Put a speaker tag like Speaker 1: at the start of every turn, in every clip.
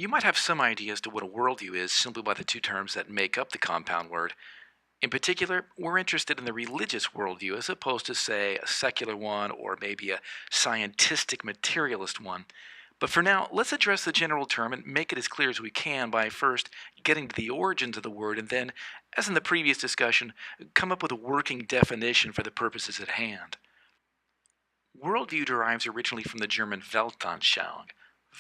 Speaker 1: You might have some idea as to what a worldview is simply by the two terms that make up the compound word. In particular, we're interested in the religious worldview as opposed to, say, a secular one or maybe a scientific materialist one. But for now, let's address the general term and make it as clear as we can by first getting to the origins of the word and then, as in the previous discussion, come up with a working definition for the purposes at hand. Worldview derives originally from the German Weltanschauung.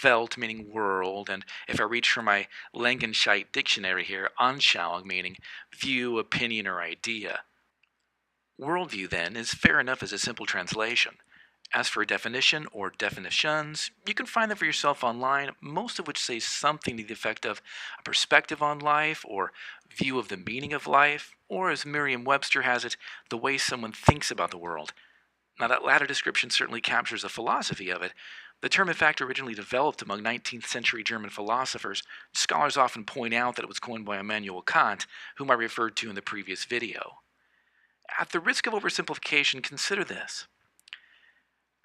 Speaker 1: Welt meaning world, and if I reach for my Langenscheidt dictionary here, Anschauung meaning view, opinion, or idea. Worldview, then, is fair enough as a simple translation. As for a definition or definitions, you can find them for yourself online, most of which say something to the effect of a perspective on life, or view of the meaning of life, or as Merriam-Webster has it, the way someone thinks about the world. Now, that latter description certainly captures the philosophy of it. The term, in fact, originally developed among 19th century German philosophers. Scholars often point out that it was coined by Immanuel Kant, whom I referred to in the previous video. At the risk of oversimplification, consider this.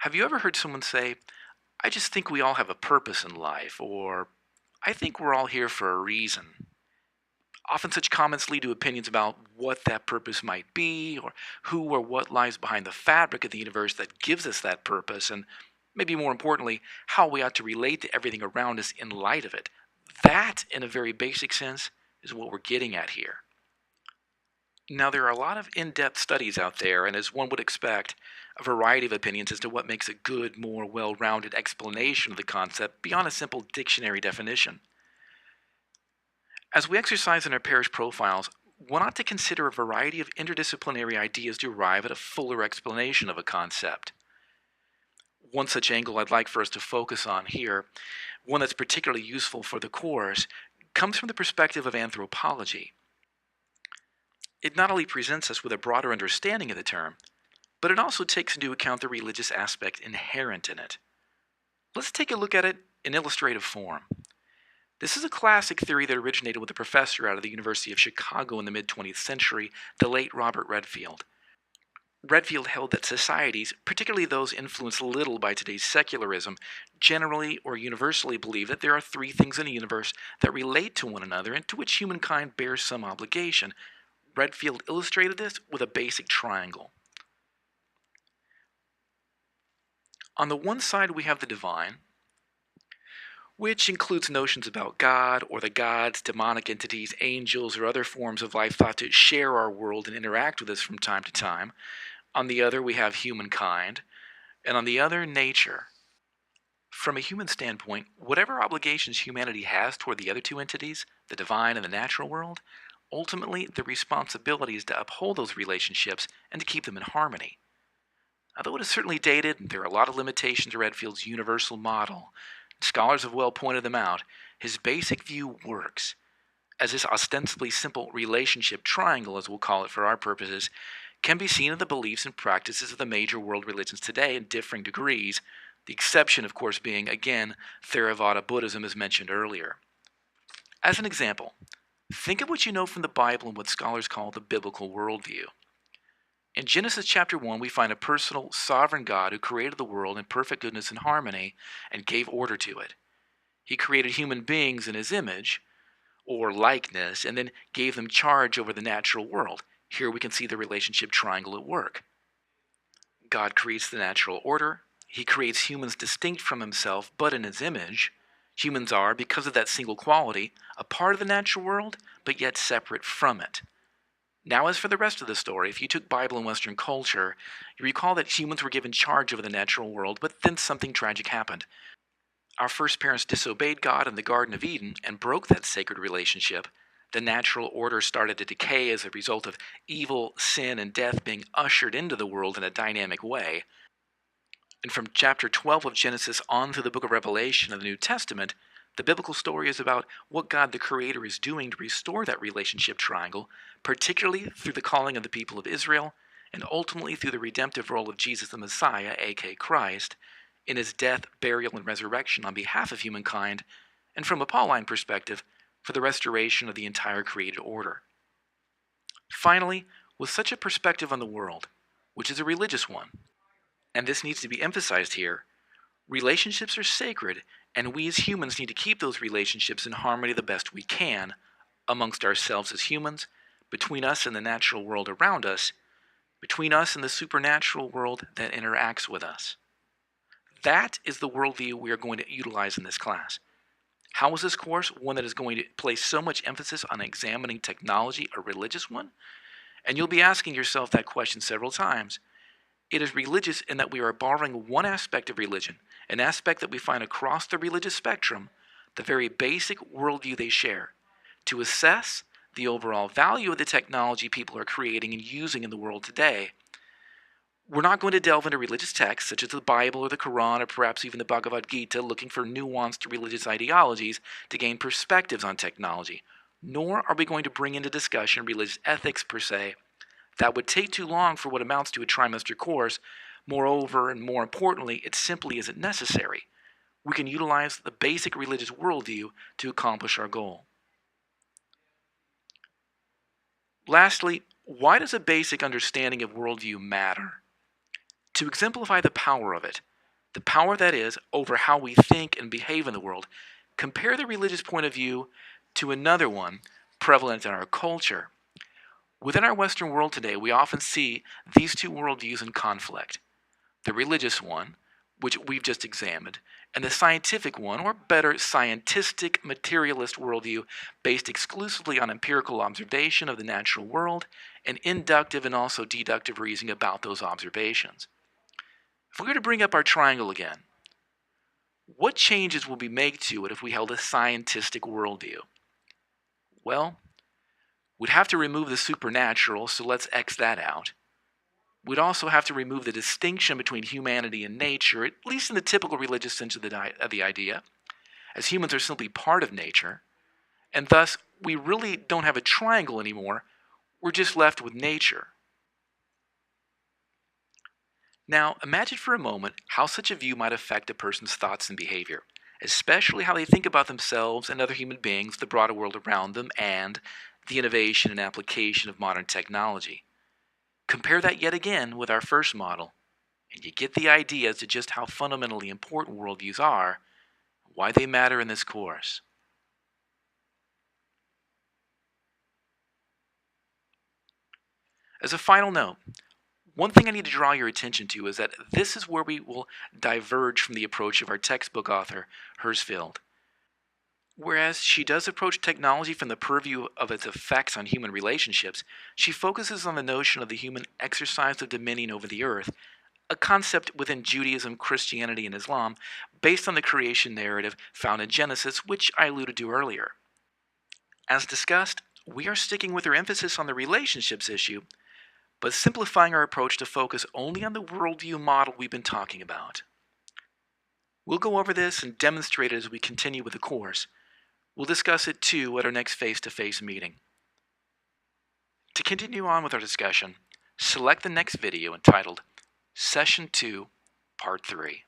Speaker 1: Have you ever heard someone say, "I just think we all have a purpose in life," or "I think we're all here for a reason"? Often such comments lead to opinions about what that purpose might be, or who or what lies behind the fabric of the universe that gives us that purpose, and maybe more importantly, how we ought to relate to everything around us in light of it. That, in a very basic sense, is what we're getting at here. Now, there are a lot of in-depth studies out there, and as one would expect, a variety of opinions as to what makes a good, more well-rounded explanation of the concept beyond a simple dictionary definition. As we exercise in our parish profiles, one ought to consider a variety of interdisciplinary ideas to arrive at a fuller explanation of a concept. One such angle I'd like for us to focus on here, one that's particularly useful for the course, comes from the perspective of anthropology. It not only presents us with a broader understanding of the term, but it also takes into account the religious aspect inherent in it. Let's take a look at it in illustrative form. This is a classic theory that originated with a professor out of the University of Chicago in the mid-20th century, the late Robert Redfield. Redfield held that societies, particularly those influenced little by today's secularism, generally or universally believe that there are three things in the universe that relate to one another and to which humankind bears some obligation. Redfield illustrated this with a basic triangle. On the one side we have the divine, which includes notions about God or the gods, demonic entities, angels, or other forms of life thought to share our world and interact with us from time to time. On the other, we have humankind, and on the other, nature. From a human standpoint, whatever obligations humanity has toward the other two entities, the divine and the natural world, ultimately the responsibility is to uphold those relationships and to keep them in harmony. Although it is certainly dated, and there are a lot of limitations to Redfield's universal model, scholars have well pointed them out, his basic view works, as this ostensibly simple relationship triangle, as we'll call it for our purposes, can be seen in the beliefs and practices of the major world religions today in differing degrees, the exception, of course, being, again, Theravada Buddhism as mentioned earlier. As an example, think of what you know from the Bible and what scholars call the biblical worldview. In Genesis chapter 1, we find a personal, sovereign God who created the world in perfect goodness and harmony and gave order to it. He created human beings in his image, or likeness, and then gave them charge over the natural world. Here we can see the relationship triangle at work. God creates the natural order. He creates humans distinct from himself, but in his image. Humans are, because of that single quality, a part of the natural world, but yet separate from it. Now, as for the rest of the story, if you took Bible and Western culture, you recall that humans were given charge over the natural world, but then something tragic happened. Our first parents disobeyed God in the Garden of Eden and broke that sacred relationship. The natural order started to decay as a result of evil, sin, and death being ushered into the world in a dynamic way. And from chapter 12 of Genesis on through the book of Revelation of the New Testament, the biblical story is about what God the Creator is doing to restore that relationship triangle, particularly through the calling of the people of Israel, and ultimately through the redemptive role of Jesus the Messiah, aka Christ, in his death, burial, and resurrection on behalf of humankind, and from a Pauline perspective, for the restoration of the entire created order. Finally, with such a perspective on the world, which is a religious one, and this needs to be emphasized here, relationships are sacred and we as humans need to keep those relationships in harmony the best we can, amongst ourselves as humans, between us and the natural world around us, between us and the supernatural world that interacts with us. That is the worldview we are going to utilize in this class. How is this course one that is going to place so much emphasis on examining technology, a religious one? And you'll be asking yourself that question several times. It is religious in that we are borrowing one aspect of religion, an aspect that we find across the religious spectrum, the very basic worldview they share, to assess the overall value of the technology people are creating and using in the world today. We're not going to delve into religious texts such as the Bible or the Quran or perhaps even the Bhagavad Gita looking for nuanced religious ideologies to gain perspectives on technology, nor are we going to bring into discussion religious ethics per se. That would take too long for what amounts to a trimester course. Moreover, and more importantly, it simply isn't necessary. We can utilize the basic religious worldview to accomplish our goal. Lastly, why does a basic understanding of worldview matter? To exemplify the power of it, the power that is over how we think and behave in the world, compare the religious point of view to another one prevalent in our culture. Within our Western world today, we often see these two worldviews in conflict. The religious one, which we've just examined, and the scientific one, or better, scientistic materialist worldview based exclusively on empirical observation of the natural world and inductive and also deductive reasoning about those observations. If we were to bring up our triangle again, what changes would we make to it if we held a scientistic worldview? Well, we'd have to remove the supernatural, so let's X that out. We'd also have to remove the distinction between humanity and nature, at least in the typical religious sense of the idea, as humans are simply part of nature, and thus we really don't have a triangle anymore, we're just left with nature. Now, imagine for a moment how such a view might affect a person's thoughts and behavior, especially how they think about themselves and other human beings, the broader world around them, and the innovation and application of modern technology. Compare that yet again with our first model, and you get the idea as to just how fundamentally important worldviews are, and why they matter in this course. As a final note, one thing I need to draw your attention to is that this is where we will diverge from the approach of our textbook author, Hersfeld. Whereas she does approach technology from the purview of its effects on human relationships, she focuses on the notion of the human exercise of dominion over the earth, a concept within Judaism, Christianity, and Islam based on the creation narrative found in Genesis, which I alluded to earlier. As discussed, we are sticking with her emphasis on the relationships issue, but simplifying our approach to focus only on the worldview model we've been talking about. We'll go over this and demonstrate it as we continue with the course. We'll discuss it too at our next face-to-face meeting. To continue on with our discussion, select the next video entitled Session 2, Part 3.